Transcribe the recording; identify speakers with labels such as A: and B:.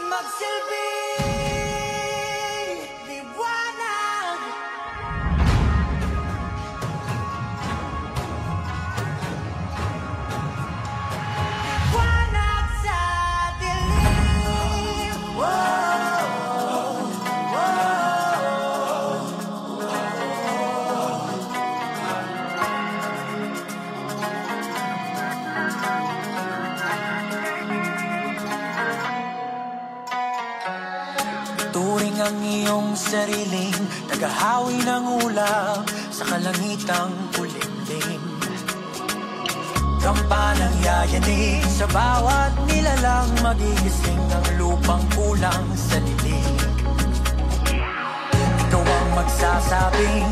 A: magsilbing liwanag. Liwanag sa dilim. Turing ang iyong sariling naghahawi ng ulap sa kalangitang kulimlim. Kampanang yayanig sa bawat nilalang, magigising ang lupang kulang sa lilig. Ikaw ang magsasabing